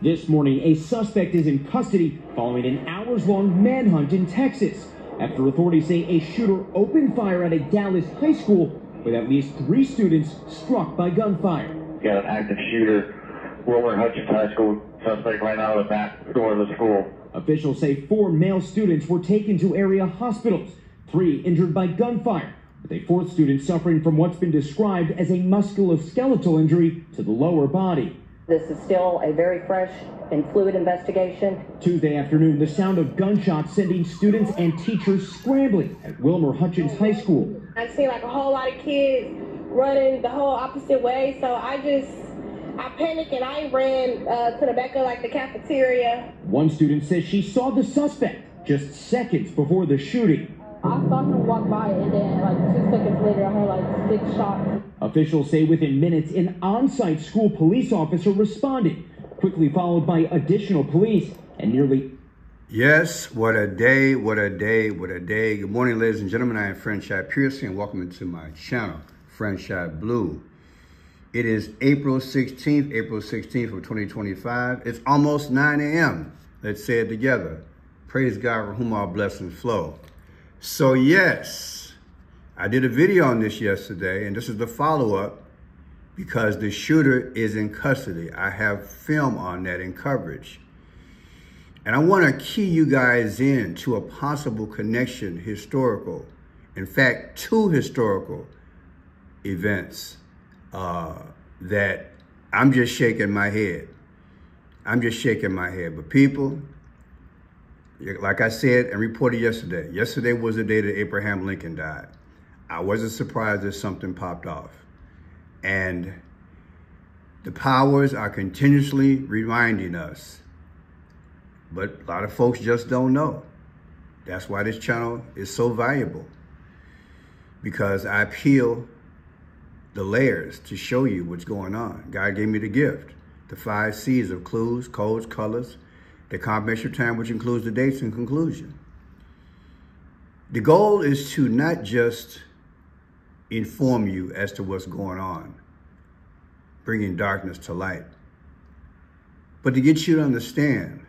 This morning, a suspect is in custody following an hours-long manhunt in Texas after authorities say a shooter opened fire at a Dallas high school with at least 3 students struck by gunfire. Got an active shooter, Wilmer Hutchins High School, suspect right now at the back door of the school. Officials say 4 male students were taken to area hospitals, 3 injured by gunfire, with a 4th student suffering from what's been described as a musculoskeletal injury to the lower body. This is still a very fresh and fluid investigation. Tuesday afternoon, the sound of gunshots sending students and teachers scrambling at Wilmer Hutchins High School. I see like a whole lot of kids running the whole opposite way, so I panicked and I ran to the back of like the cafeteria. One student says she saw the suspect just seconds before the shooting. I saw him walk by and then like 2 seconds later I heard like 6 shots. Officials say within minutes an on-site school police officer responded, quickly followed by additional police and nearly... Yes, what a day, what a day, what a day. Good morning, ladies and gentlemen. I am Franchise Pearson and welcome to my channel, Franchise Blue. It is April 16th of 2025. It's almost 9 a.m. Let's say it together. Praise God for whom all blessings flow. So yes, I did a video on this yesterday, and this is the follow-up because the shooter is in custody. I have film on that in coverage. And I want to key you guys in to a possible connection, historical. In fact, 2 historical events that I'm just shaking my head. I'm just shaking my head. But people, like I said and reported yesterday was the day that Abraham Lincoln died. I wasn't surprised that something popped off. And the powers are continuously reminding us, but a lot of folks just don't know. That's why this channel is so valuable, because I peel the layers to show you what's going on. God gave me the gift, the 5 C's of clues, codes, colors, the combination of time, which includes the dates and conclusion. The goal is to not just inform you as to what's going on, bringing darkness to light, but to get you to understand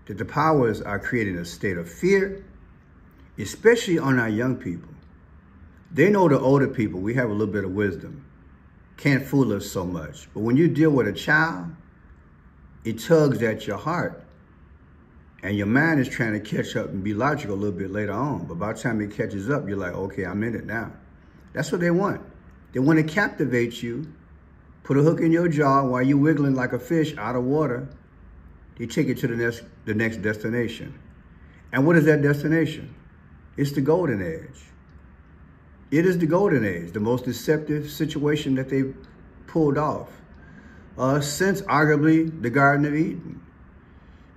that the powers are creating a state of fear, especially on our young people. They know the older people, we have a little bit of wisdom, can't fool us so much. But when you deal with a child, it tugs at your heart. And your mind is trying to catch up and be logical a little bit later on. But by the time it catches up, you're like, okay, I'm in it now. That's what they want. They want to captivate you, put a hook in your jaw while you're wiggling like a fish out of water. They take it to the next destination. And what is that destination? It's the golden age. It is the golden age, the most deceptive situation that they pulled off since arguably the Garden of Eden.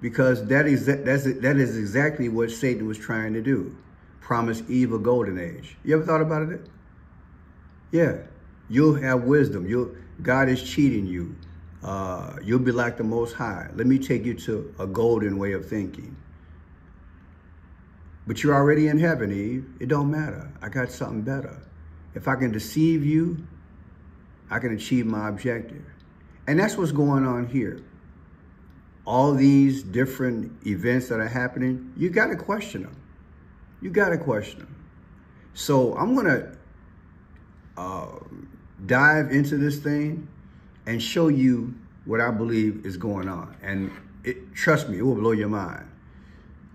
Because that is exactly what Satan was trying to do. Promise Eve a golden age. You ever thought about it? Yeah. You'll have wisdom. God is cheating you. You'll be like the Most High. Let me take you to a golden way of thinking. But you're already in heaven, Eve. It don't matter. I got something better. If I can deceive you, I can achieve my objective. And that's what's going on here. All these different events that are happening, you got to question them. You got to question them. So I'm going to dive into this thing and show you what I believe is going on. And trust me, it will blow your mind.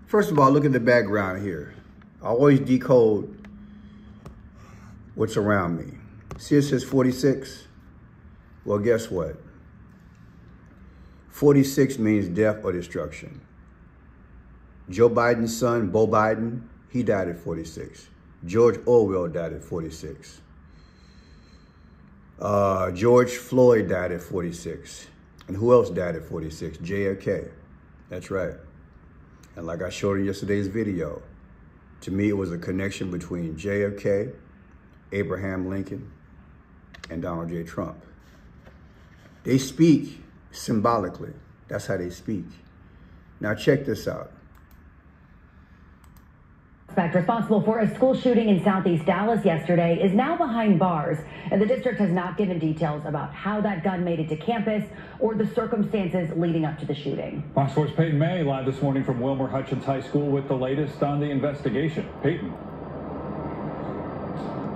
First of all, look at the background here. I always decode what's around me. See, it says 46. Well, guess what? 46 means death or destruction. Joe Biden's son, Beau Biden, he died at 46. George Orwell died at 46. George Floyd died at 46. And who else died at 46? JFK. That's right. And like I showed in yesterday's video, to me it was a connection between JFK, Abraham Lincoln, and Donald J. Trump. They speak symbolically. That's how they speak. Now check this out. Suspect responsible for a school shooting in Southeast Dallas yesterday is now behind bars, and the district has not given details about how that gun made it to campus or the circumstances leading up to the shooting. Fox 4's Peyton May live this morning from Wilmer Hutchins High School with the latest on the investigation. Peyton.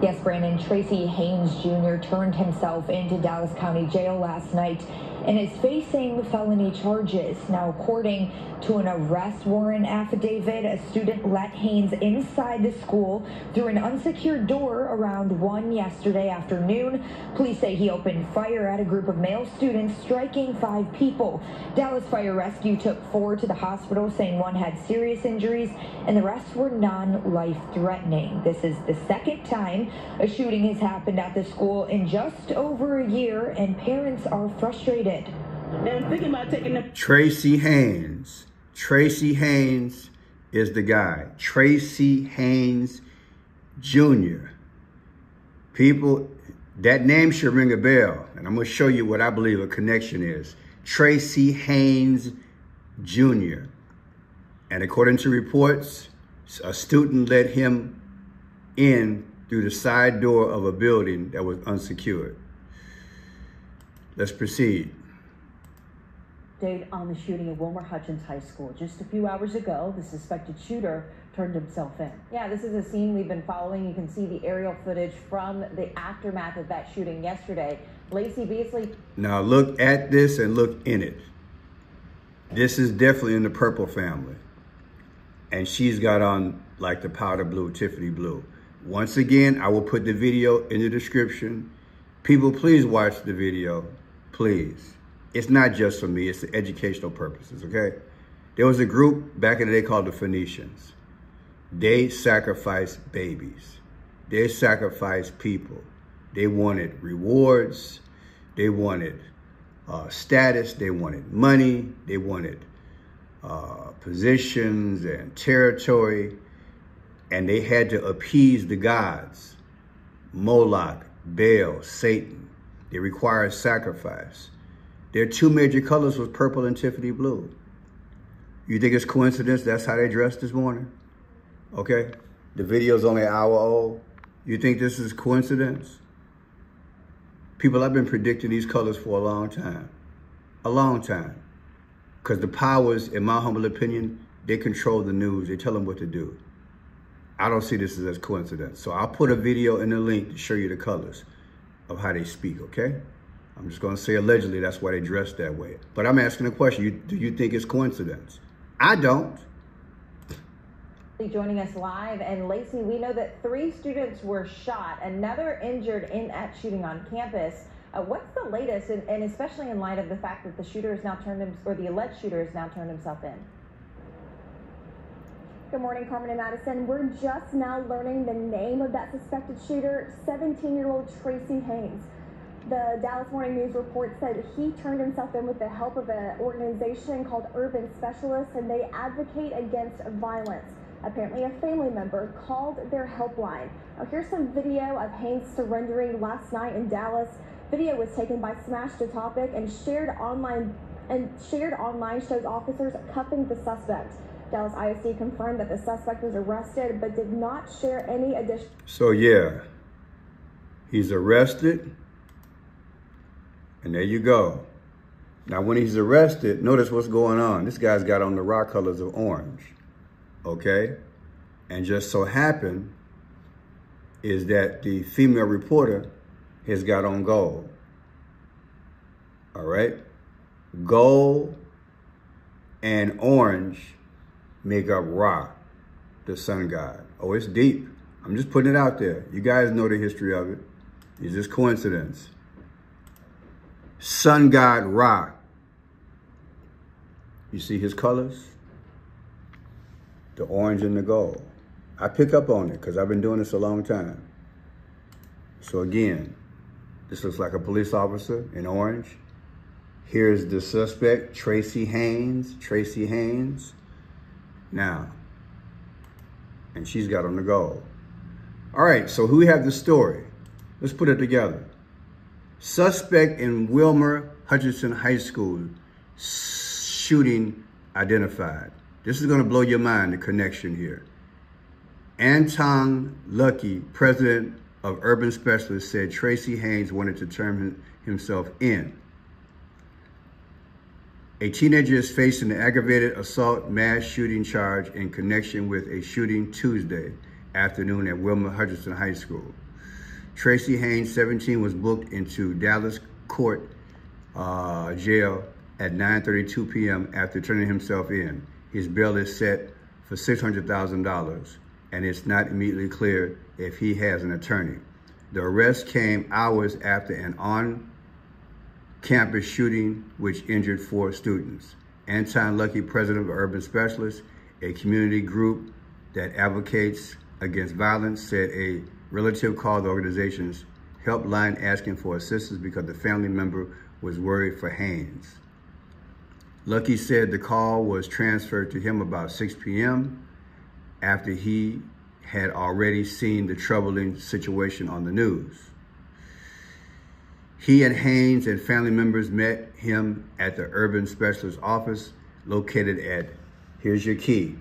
Yes, Brandon, Tracy Haynes Jr. turned himself into Dallas County Jail last night and is facing felony charges. Now, according to an arrest warrant affidavit, a student let Haynes inside the school through an unsecured door around 1 yesterday afternoon. Police say he opened fire at a group of male students, striking 5 people. Dallas Fire Rescue took 4 to the hospital, saying 1 had serious injuries and the rest were non-life-threatening. This is the second time a shooting has happened at the school in just over a year, and parents are frustrated. I'm thinking about taking the Tracy Haynes. Tracy Haynes is the guy. Tracy Haynes Jr. People, that name should ring a bell. And I'm going to show you what I believe a connection is. Tracy Haynes Jr. And according to reports, a student let him in through the side door of a building that was unsecured. Let's proceed. Update on the shooting at Wilmer Hutchins High School. Just a few hours ago, the suspected shooter turned himself in. Yeah, this is a scene we've been following. You can see the aerial footage from the aftermath of that shooting yesterday. Lacey Beasley. Now look at this and look in it. This is definitely in the purple family. And she's got on like the powder blue, Tiffany blue. Once again, I will put the video in the description. People, please watch the video, please. It's not just for me, it's for educational purposes, okay? There was a group back in the day called the Phoenicians. They sacrificed babies. They sacrificed people. They wanted rewards. They wanted status. They wanted money. They wanted positions and territory. And they had to appease the gods, Moloch, Baal, Satan. They required sacrifice. Their 2 major colors was purple and Tiffany blue. You think it's coincidence that's how they dressed this morning? Okay? The video's only an hour old. You think this is coincidence? People, I've been predicting these colors for a long time. A long time. Because the powers, in my humble opinion, they control the news. They tell them what to do. I don't see this as coincidence. So I'll put a video in the link to show you the colors of how they speak, okay? I'm just gonna say allegedly that's why they dress that way. But I'm asking a question, do you think it's coincidence? I don't. Joining us live, and Lacey, we know that 3 students were shot, another injured in that shooting on campus. What's the latest, and especially in light of the fact that the shooter has now the alleged shooter has now turned himself in? Good morning, Carmen and Madison. We're just now learning the name of that suspected shooter, 17-year-old Tracy Haynes. The Dallas Morning News report said he turned himself in with the help of an organization called Urban Specialists, and they advocate against violence. Apparently, a family member called their helpline. Now, here's some video of Haynes surrendering last night in Dallas. Video was taken by Smash the Topic and shared online shows officers cuffing the suspect. Dallas ISD confirmed that the suspect was arrested, but did not share any additional. So yeah, he's arrested. And there you go. Now, when he's arrested, notice what's going on. This guy's got on the raw colors of orange, okay? And just so happened is that the female reporter has got on gold, all right? Gold and orange make up Ra, the sun god. Oh, it's deep. I'm just putting it out there. You guys know the history of it. It's just coincidence. Sun god Ra. You see his colors? The orange and the gold. I pick up on it because I've been doing this a long time. So again, this looks like a police officer in orange. Here's the suspect, Tracy Haynes. Tracy Haynes. Now, and she's got on the gold. All right, so who have the story? Let's put it together. Suspect in Wilmer Hutchinson High School shooting identified. This is going to blow your mind, the connection here. Anton Lucky, president of Urban Specialists, said Tracy Haynes wanted to turn himself in. A teenager is facing an aggravated assault mass shooting charge in connection with a shooting Tuesday afternoon at Wilmer Hutchinson High School. Tracy Haynes, 17, was booked into Dallas Court jail at 9:32 p.m. after turning himself in. His bail is set for $600,000, and it's not immediately clear if he has an attorney. The arrest came hours after an on-campus shooting which injured 4 students. Anton Lucky, president of Urban Specialists, a community group that advocates against violence, said a relative called the organization's helpline asking for assistance because the family member was worried for Haynes. Lucky said the call was transferred to him about 6 p.m. after he had already seen the troubling situation on the news. He and Haynes and family members met him at the Urban Specialist office located at, here's your key,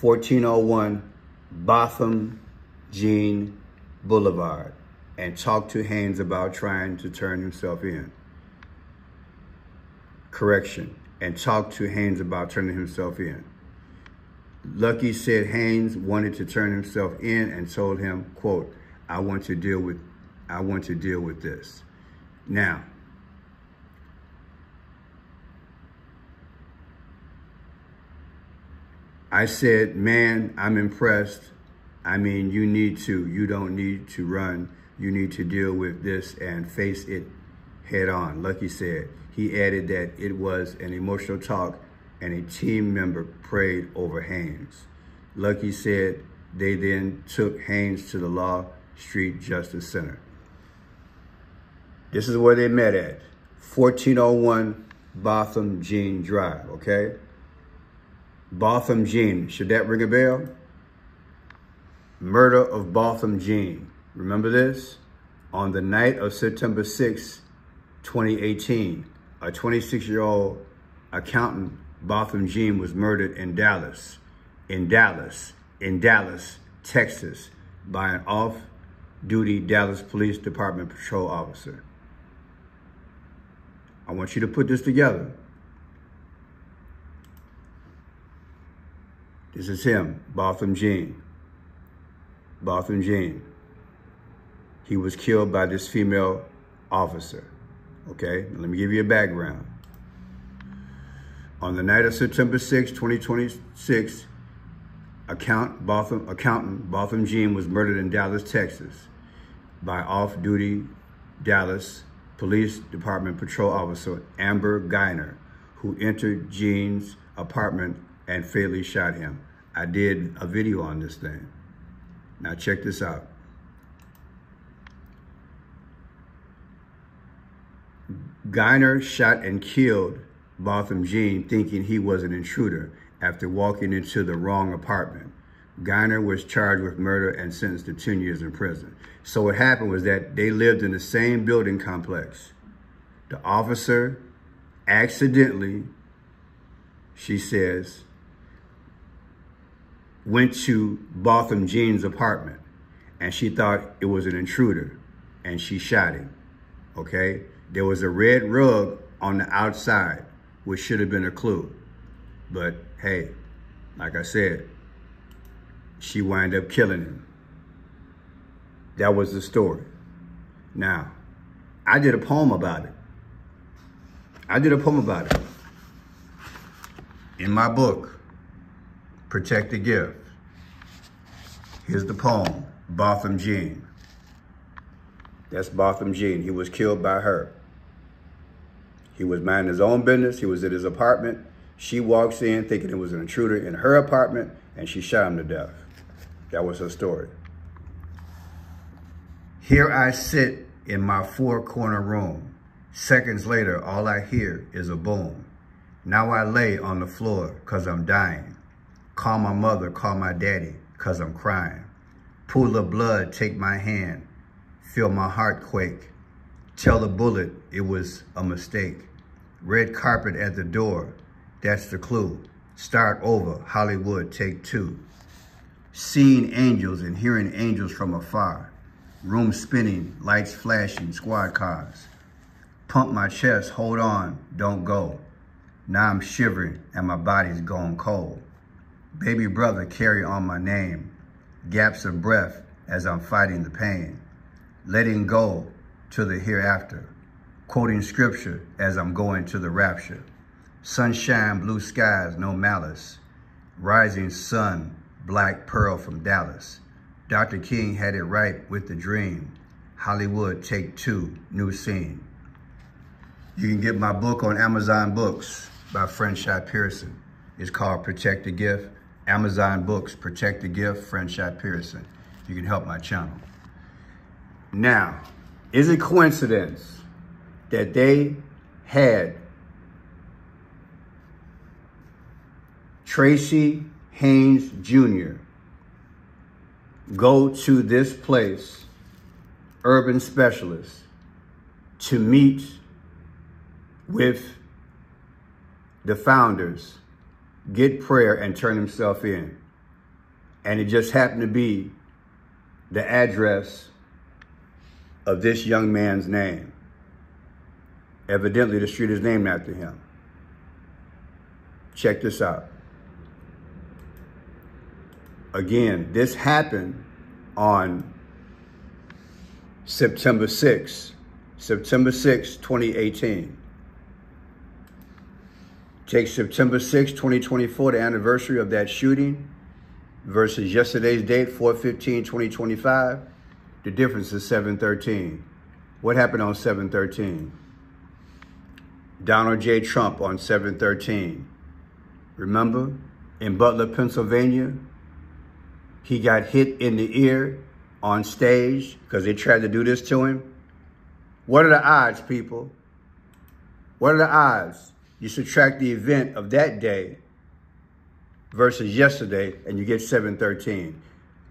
1401 Botham Jean Boulevard, and talked to Haynes about trying to turn himself in. Correction, and talked to Haynes about turning himself in. Lucky said Haynes wanted to turn himself in and told him, quote, I want to deal with this. Now, I said, man, I'm impressed. I mean, you don't need to run. You need to deal with this and face it head on, Lucky said. He added that it was an emotional talk and a team member prayed over Haynes. Lucky said they then took Haynes to the Law Street Justice Center. This is where they met at, 1401 Botham Jean Drive, okay? Botham Jean, should that ring a bell? Murder of Botham Jean. Remember this? On the night of September 6, 2018, a 26-year-old accountant, Botham Jean, was murdered in Dallas, Texas, by an off-duty Dallas Police Department patrol officer. I want you to put this together. This is him, Botham Jean. Botham Jean. He was killed by this female officer. Okay, let me give you a background. On the night of September 6, 2026, accountant Botham Jean was murdered in Dallas, Texas by off-duty Dallas Police Department patrol officer Amber Geiner, who entered Jean's apartment and fatally shot him. I did a video on this thing. Now check this out. Geiner shot and killed Botham Jean thinking he was an intruder after walking into the wrong apartment. Geiner was charged with murder and sentenced to 10 years in prison. So what happened was that they lived in the same building complex. The officer accidentally, she says, went to Botham Jean's apartment and she thought it was an intruder and she shot him, okay? There was a red rug on the outside, which should have been a clue. But hey, like I said, she wound up killing him. That was the story. Now, I did a poem about it. In my book, Protect the Gift. Here's the poem, Botham Jean. That's Botham Jean. He was killed by her. He was minding his own business. He was at his apartment. She walks in thinking it was an intruder in her apartment, and she shot him to death. That was her story. Here I sit in my 4-corner room. Seconds later, all I hear is a boom. Now I lay on the floor 'cause I'm dying. Call my mother, call my daddy 'cause I'm crying. Pool of blood, take my hand. Feel my heart quake. Tell the bullet it was a mistake. Red carpet at the door, that's the clue. Start over, Hollywood, take 2. seeing angels and hearing angels from afar. Room spinning, lights flashing, squad cars. Pump my chest, hold on, don't go. Now I'm shivering and my body's gone cold. Baby brother carry on my name. Gaps of breath as I'm fighting the pain. Letting go to the hereafter. Quoting scripture as I'm going to the rapture. Sunshine, blue skies, no malice. Rising sun, black pearl from Dallas. Dr. King had it right with the dream. Hollywood, take 2, new scene. You can get my book on Amazon Books by Friendship Pearson. It's called Protect the Gift. Amazon Books, Protect the Gift, Friendship Pearson. You can help my channel. Now, is it coincidence that they had Tracy Haynes Jr. go to this place, Urban Specialist, to meet with the founders, get prayer, and turn himself in? And it just happened to be the address of this young man's name. Evidently, the street is named after him. Check this out. Again, this happened on September 6, 2018. Take September 6, 2024, the anniversary of that shooting, versus yesterday's date, 4/15/2025. The difference is 7/13. What happened on 7/13? Donald J. Trump on 7/13. Remember, in Butler, Pennsylvania, he got hit in the ear on stage because they tried to do this to him. What are the odds, people? What are the odds? You subtract the event of that day versus yesterday, and you get 7/13.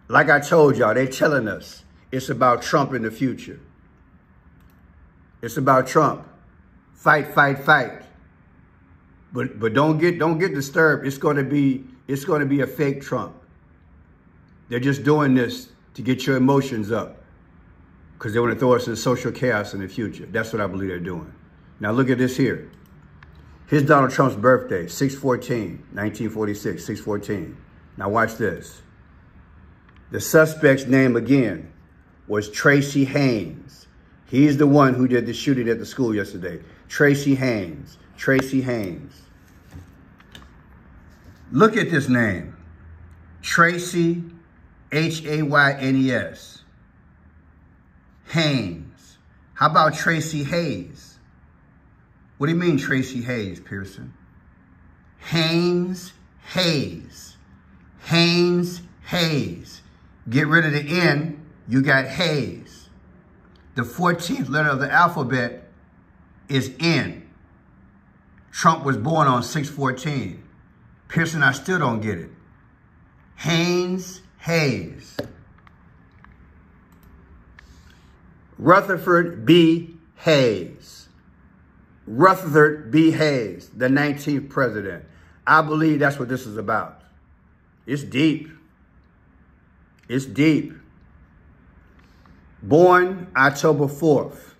Like I told y'all, they're telling us it's about Trump in the future. It's about Trump. Fight, fight, fight. But don't get disturbed. It's going to be a fake Trump. They're just doing this to get your emotions up because they want to throw us in social chaos in the future. That's what I believe they're doing. Now look at this here. Here's Donald Trump's birthday, 6/14/1946, 6/14. Now watch this. The suspect's name again was Tracy Haynes. He's the one who did the shooting at the school yesterday. Tracy Haynes. Tracy Haynes. Look at this name. Tracy, Haynes. Haynes. How about Tracy Hayes? What do you mean Tracy Hayes, Pearson? Haynes, Hayes. Haynes, Hayes. Get rid of the N, you got Hayes. The 14th letter of the alphabet is N. Trump was born on 6/14. Pearson, I still don't get it. Haynes, Hayes. Rutherford B. Hayes. Rutherford B. Hayes, the 19th president. I believe that's what this is about. It's deep. It's deep. Born October 4th,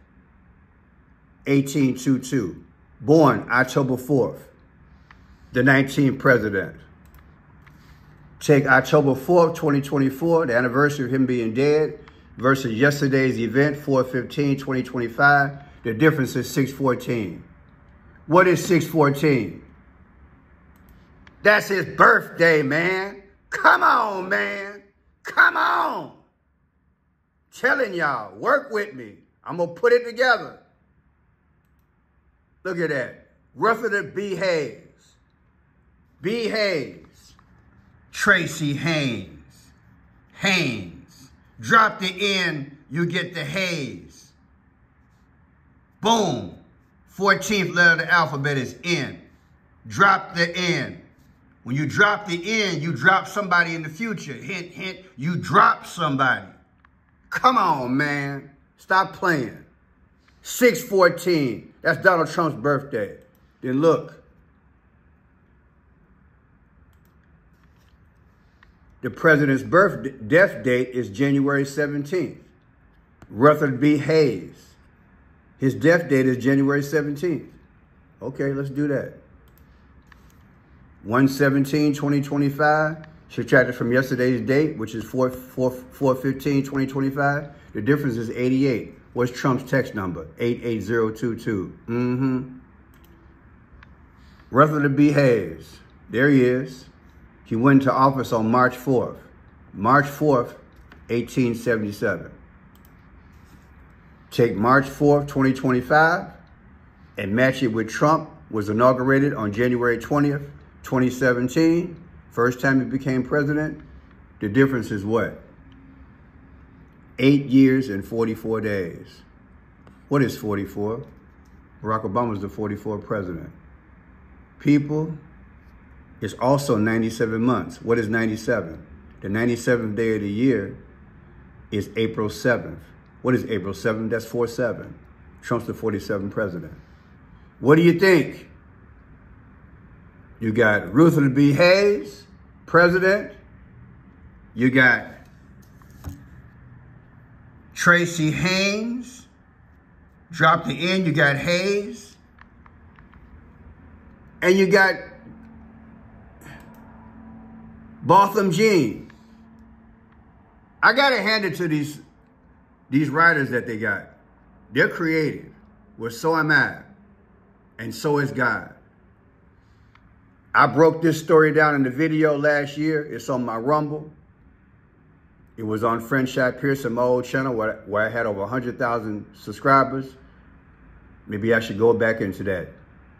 1822. Born October 4th, the 19th president. Take October 4th, 2024, the anniversary of him being dead, versus yesterday's event, 4/15/2025. The difference is 6/14. What is 6/14? That's his birthday, man. Come on, man. Come on. Telling y'all, work with me. I'm going to put it together. Look at that. Rutherford B. Hayes. B. Hayes. Tracy Haynes. Haynes. Drop the N, you get the Hayes. Boom. 14th letter of the alphabet is N. Drop the N. When you drop the N, you drop somebody in the future. Hint, hint, you drop somebody. Come on, man. Stop playing. 6/14. That's Donald Trump's birthday. Then look. the president's death date is January 17th. Rutherford B. Hayes, his death date is January 17th. Okay, let's do that. 1/17/2025, subtracted from yesterday's date, which is 4/15/2025. The difference is 88. What's Trump's text number? 88022. Rutherford B. Hayes, there he is. He went into office on March 4th. March 4th, 1877. Take March 4th, 2025, and match it with Trump was inaugurated on January 20th, 2017. First time he became president. The difference is what? 8 years and 44 days. What is 44? Barack Obama was the 44th president. People, it's also 97 months. What is 97? The 97th day of the year is April 7th. What is April 7th? That's 4/7. Trump's the 47th president. What do you think? You got Rutherford B. Hayes, president. You got Tracy Haynes. Drop the N, you got Hayes. And you got Botham Jean. I got to hand it to these writers that they got. They're creative. Well, so am I. And so is God. I broke this story down in the video last year. It's on my Rumble. It was on Friendship Pearson, my old channel, where I had over 100,000 subscribers. Maybe I should go back into that.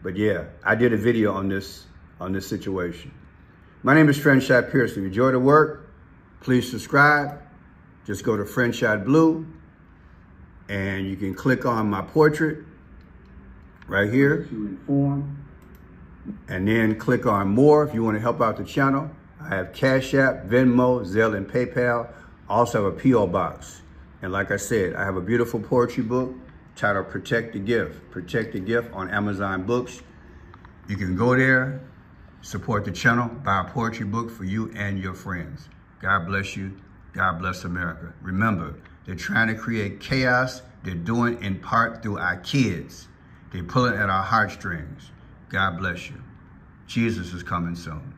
But yeah, I did a video on this situation. My name is Friendship Pearson. If you enjoy the work, please subscribe. Just go to Friendship Blue, and you can click on my portrait right here. To inform. And then click on more if you want to help out the channel. I have Cash App, Venmo, Zelle, and PayPal. I also have a P.O. box. And like I said, I have a beautiful poetry book titled Protect the Gift. Protect the Gift on Amazon Books. You can go there, support the channel, buy a poetry book for you and your friends. God bless you. God bless America. Remember, they're trying to create chaos. They're doing in part through our kids. They're pulling at our heartstrings. God bless you. Jesus is coming soon.